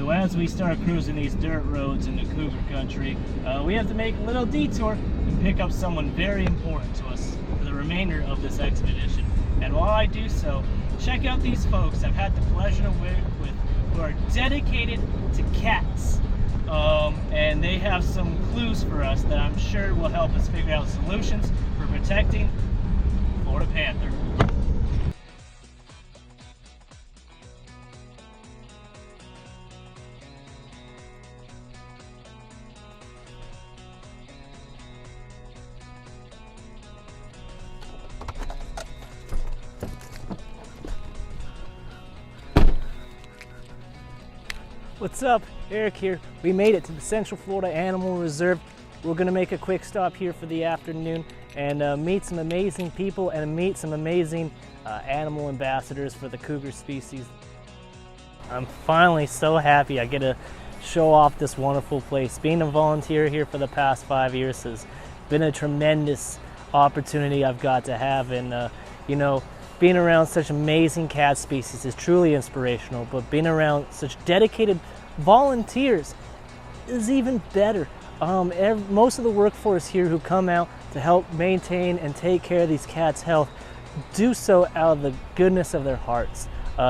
So as we start cruising these dirt roads into cougar country, we have to make a little detour and pick up someone very important to us for the remainder of this expedition. And while I do so, check out these folks I've had the pleasure to work with who are dedicated to cats. And they have some clues for us that I'm sure will help us figure out solutions for protecting Florida Panther. What's up? Eric here. We made it to the Central Florida Animal Reserve. We're gonna make a quick stop here for the afternoon and meet some amazing people and meet some amazing animal ambassadors for the cougar species. I'm finally so happy I get to show off this wonderful place. Being a volunteer here for the past 5 years has been a tremendous opportunity I've got to have, and you know, being around such amazing cat species is truly inspirational, but being around such dedicated volunteers is even better. Most of the workforce here who come out to help maintain and take care of these cats' health do so out of the goodness of their hearts.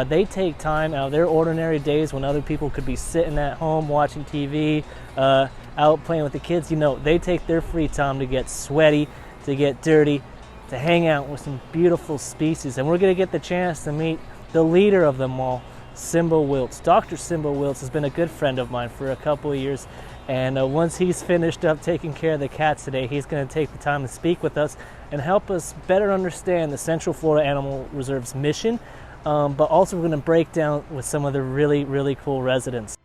They take time out of their ordinary days when other people could be sitting at home watching TV, out playing with the kids. You know, they take their free time to get sweaty, to get dirty, to hang out with some beautiful species. And we're gonna get the chance to meet the leader of them all, Simba Wiltz. Dr. Simba Wiltz has been a good friend of mine for a couple of years, and once he's finished up taking care of the cats today, he's going to take the time to speak with us and help us better understand the Central Florida Animal Reserve's mission, but also we're going to break down with some of the really cool residents.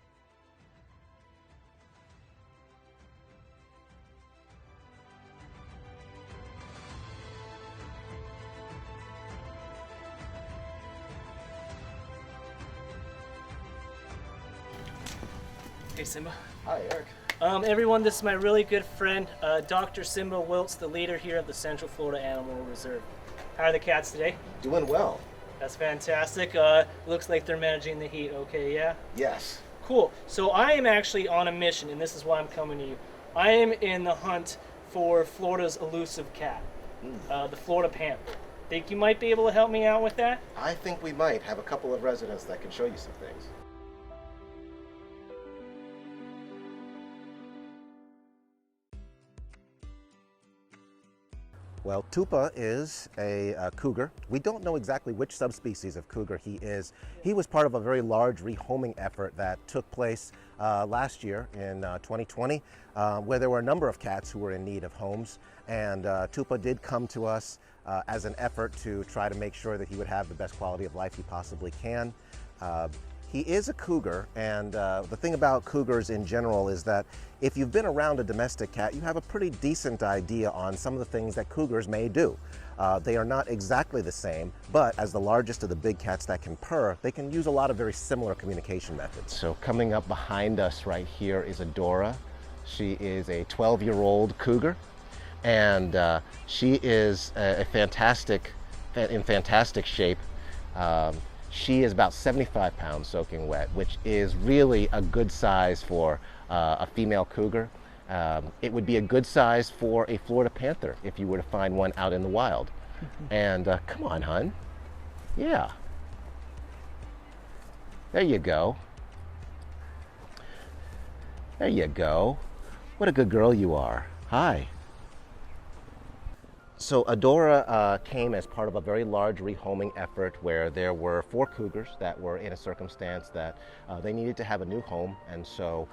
Hey Simba. Hi Eric. Everyone, this is my really good friend, Dr. Simba Wiltz, the leader here of the Central Florida Animal Reserve. How are the cats today? Doing well. That's fantastic. Looks like they're managing the heat okay, yeah? Yes. Cool. So I am actually on a mission, and this is why I'm coming to you. I am in the hunt for Florida's elusive cat, the Florida Panther. Think you might be able to help me out with that? I think we might have a couple of residents that can show you some things. Well, Tupa is a cougar. We don't know exactly which subspecies of cougar he is. He was part of a very large rehoming effort that took place last year in 2020, where there were a number of cats who were in need of homes. And Tupa did come to us as an effort to try to make sure that he would have the best quality of life he possibly can. He is a cougar, and the thing about cougars in general is that if you've been around a domestic cat, you have a pretty decent idea on some of the things that cougars may do. They are not exactly the same, but as the largest of the big cats that can purr, they can use a lot of very similar communication methods. So coming up behind us right here is Adora. She is a 12-year-old cougar, and she is in fantastic shape. She is about 75 pounds soaking wet, which is really a good size for a female cougar. It would be a good size for a Florida Panther if you were to find one out in the wild. And come on, hun. Yeah. There you go. There you go. What a good girl you are. Hi. So Adora came as part of a very large rehoming effort where there were 4 cougars that were in a circumstance that they needed to have a new home, and so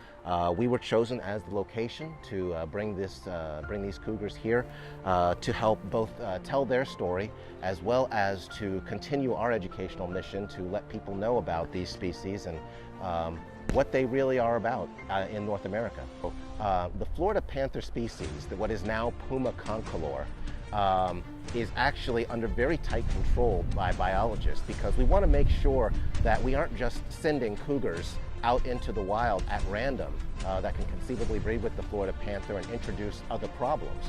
we were chosen as the location to bring these cougars here to help both tell their story as well as to continue our educational mission to let people know about these species and what they really are about in North America. The Florida Panther species, what is now Puma concolor, is actually under very tight control by biologists, because we want to make sure that we aren't just sending cougars out into the wild at random that can conceivably breed with the Florida Panther and introduce other problems.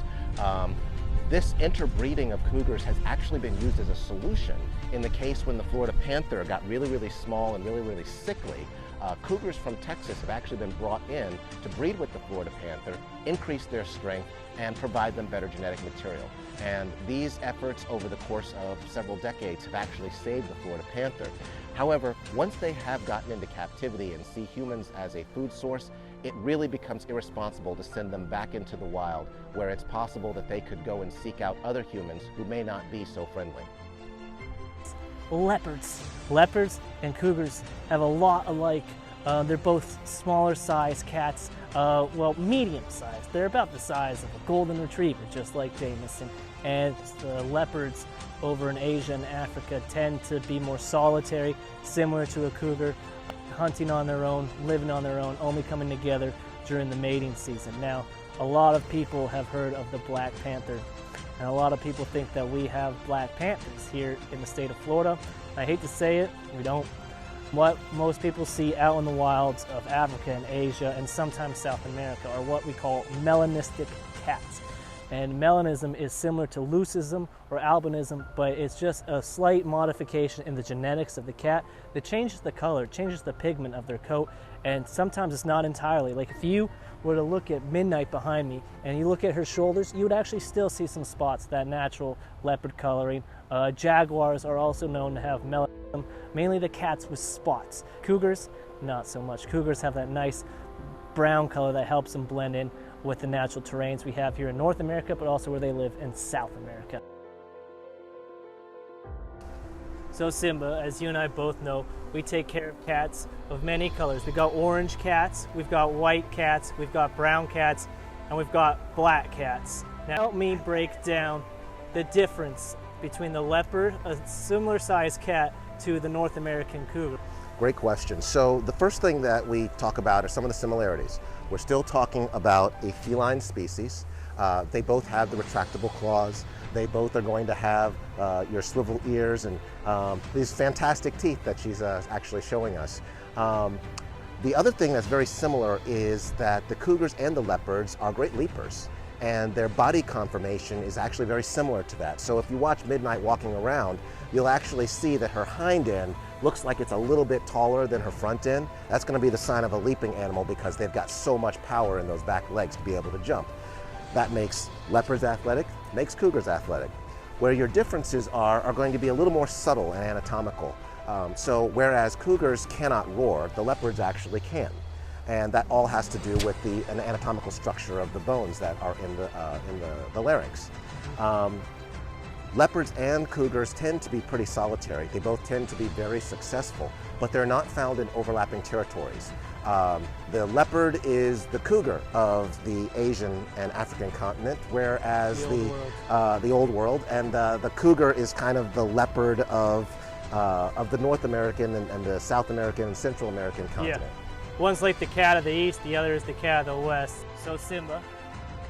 This interbreeding of cougars has actually been used as a solution in the case when the Florida Panther got really small and really sickly. Cougars from Texas have actually been brought in to breed with the Florida panther, increase their strength, and provide them better genetic material. And these efforts over the course of several decades have actually saved the Florida panther. However, once they have gotten into captivity and see humans as a food source, it really becomes irresponsible to send them back into the wild, where it's possible that they could go and seek out other humans who may not be so friendly. Leopards. Leopards and cougars have a lot alike. They're both smaller size cats, well, medium sized. They're about the size of a golden retriever, just like Jameson. And the leopards over in Asia and Africa tend to be more solitary, similar to a cougar, hunting on their own, living on their own, only coming together during the mating season. Now, a lot of people have heard of the black panther, and a lot of people think that we have black panthers here in the state of Florida. I hate to say it, we don't. What most people see out in the wilds of Africa and Asia and sometimes South America are what we call melanistic cats. And melanism is similar to leucism or albinism, but it's just a slight modification in the genetics of the cat that changes the color, changes the pigment of their coat, and sometimes it's not entirely. Like if you were to look at Midnight behind me and you look at her shoulders, you would actually still see some spots, that natural leopard coloring. Jaguars are also known to have melanism, mainly the cats with spots. Cougars, not so much. Cougars have that nice brown color that helps them blend in with the natural terrains we have here in North America, but also where they live in South America. So Simba, as you and I both know, we take care of cats of many colors. We've got orange cats, we've got white cats, we've got brown cats, and we've got black cats. Now help me break down the difference between the leopard, a similar sized cat, to the North American cougar. Great question. So the first thing that we talk about are some of the similarities. We're still talking about a feline species. They both have the retractable claws. They both are going to have your swivel ears and these fantastic teeth that she's actually showing us. The other thing that's very similar is that the cougars and the leopards are great leapers, and their body conformation is actually very similar to that. So if you watch Midnight walking around, you'll actually see that her hind end looks like it's a little bit taller than her front end. That's going to be the sign of a leaping animal because they've got so much power in those back legs to be able to jump. That makes leopards athletic, makes cougars athletic. Where your differences are going to be a little more subtle and anatomical. So whereas cougars cannot roar, the leopards actually can. And that all has to do with an anatomical structure of the bones that are in the larynx. Leopards and cougars tend to be pretty solitary. They both tend to be very successful, but they're not found in overlapping territories. The leopard is the cougar of the Asian and African continent, whereas the old world, and the cougar is kind of the leopard of the North American and the South American and Central American continent. Yeah. One's like the cat of the East, the other is the cat of the West. So Simba,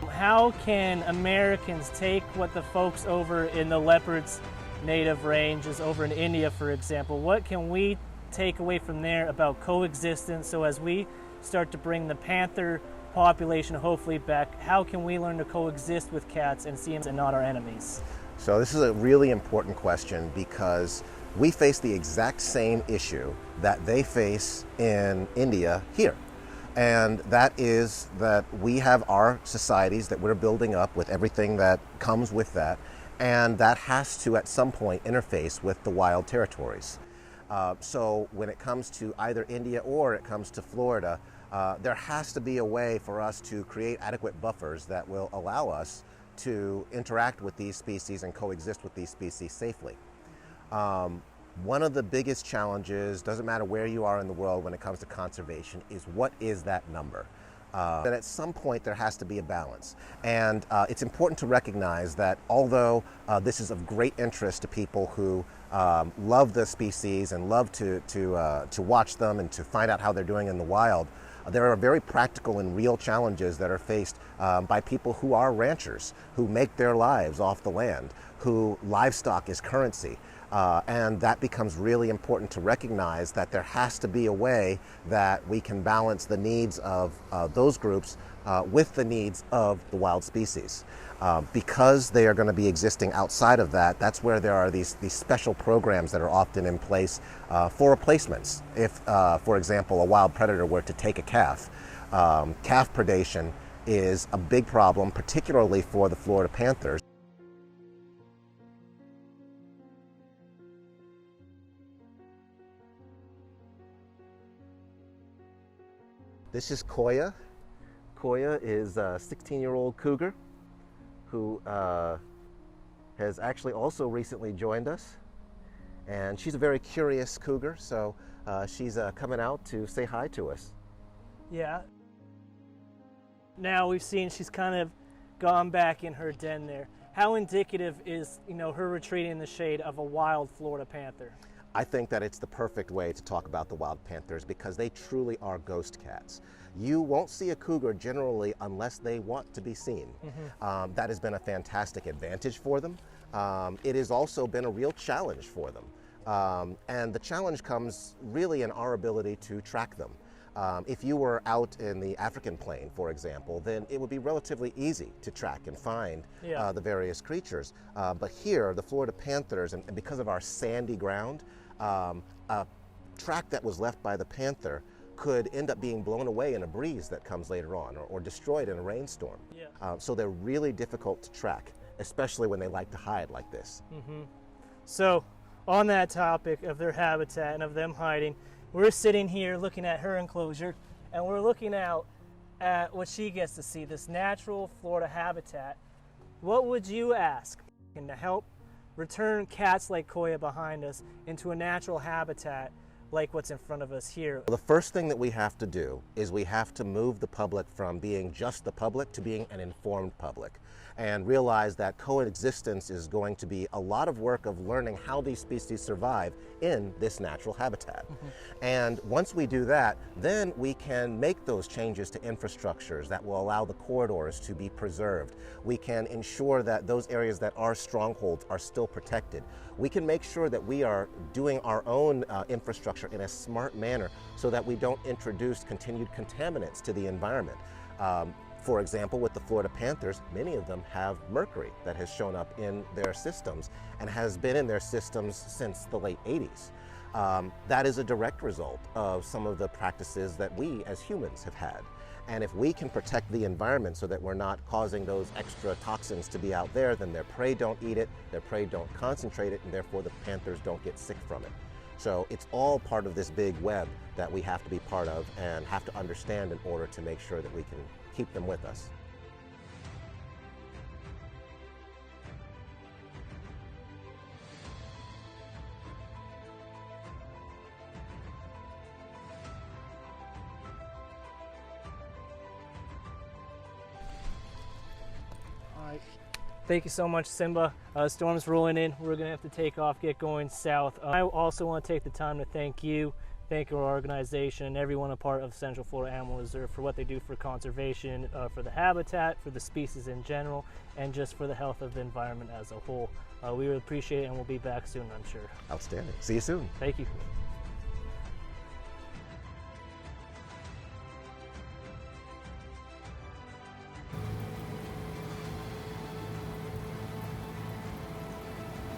how can Americans take what the folks over in the leopard's native ranges, over in India, for example, what can we take away from there about coexistence? So as we start to bring the panther population hopefully back, how can we learn to coexist with cats and see them and not our enemies? So this is a really important question because we face the exact same issue that they face in India here. And that is that we have our societies that we're building up with everything that comes with that, and that has to at some point interface with the wild territories. So when it comes to either India or it comes to Florida, there has to be a way for us to create adequate buffers that will allow us to interact with these species and coexist with these species safely. One of the biggest challenges, doesn't matter where you are in the world when it comes to conservation, is what is that number? That at some point there has to be a balance. And it's important to recognize that although this is of great interest to people who love the species and love to watch them and to find out how they're doing in the wild, there are very practical and real challenges that are faced by people who are ranchers, who make their lives off the land, who livestock is currency. And that becomes really important to recognize that there has to be a way that we can balance the needs of those groups with the needs of the wild species. Because they are going to be existing outside of that, that's where there are these special programs that are often in place for replacements. If, for example, a wild predator were to take a calf, calf predation is a big problem, particularly for the Florida panthers. This is Koya. Koya is a 16-year-old cougar who has actually also recently joined us. And she's a very curious cougar, so she's coming out to say hi to us. Yeah. Now we've seen she's kind of gone back in her den there. How indicative is, her retreating in the shade of a wild Florida panther? I think that it's the perfect way to talk about the wild panthers because they truly are ghost cats. You won't see a cougar generally unless they want to be seen. That has been a fantastic advantage for them. It has also been a real challenge for them. And the challenge comes really in our ability to track them. If you were out in the African plain, for example, then it would be relatively easy to track and find the various creatures. But here, the Florida panthers, and because of our sandy ground, a track that was left by the panther could end up being blown away in a breeze that comes later on, or destroyed in a rainstorm. So they're really difficult to track, especially when they like to hide like this. So, on that topic of their habitat and of them hiding, we're sitting here looking at her enclosure, and we're looking out at what she gets to see, this natural Florida habitat. What would you ask to help return cats like Koya behind us into a natural habitat like what's in front of us here? The first thing that we have to do is we have to move the public from being just the public to being an informed public, and realize that coexistence is going to be a lot of work of learning how these species survive in this natural habitat. And once we do that, then we can make those changes to infrastructures that will allow the corridors to be preserved. We can ensure that those areas that are strongholds are still protected. We can make sure that we are doing our own infrastructure in a smart manner so that we don't introduce continued contaminants to the environment. For example, with the Florida panthers, many of them have mercury that has shown up in their systems and has been in their systems since the late 80s. That is a direct result of some of the practices that we as humans have had. And if we can protect the environment so that we're not causing those extra toxins to be out there, then their prey don't eat it, their prey don't concentrate it, and therefore the panthers don't get sick from it. So it's all part of this big web that we have to be part of and have to understand in order to make sure that we can keep them with us. All right. Thank you so much, Simba. Storm's rolling in. We're going to have to take off, get going south. I also want to take the time to thank you, thank our organization, and everyone a part of Central Florida Animal Reserve for what they do for conservation, for the habitat, for the species in general, and just for the health of the environment as a whole. We really appreciate it, and we'll be back soon, I'm sure. Outstanding. See you soon. Thank you.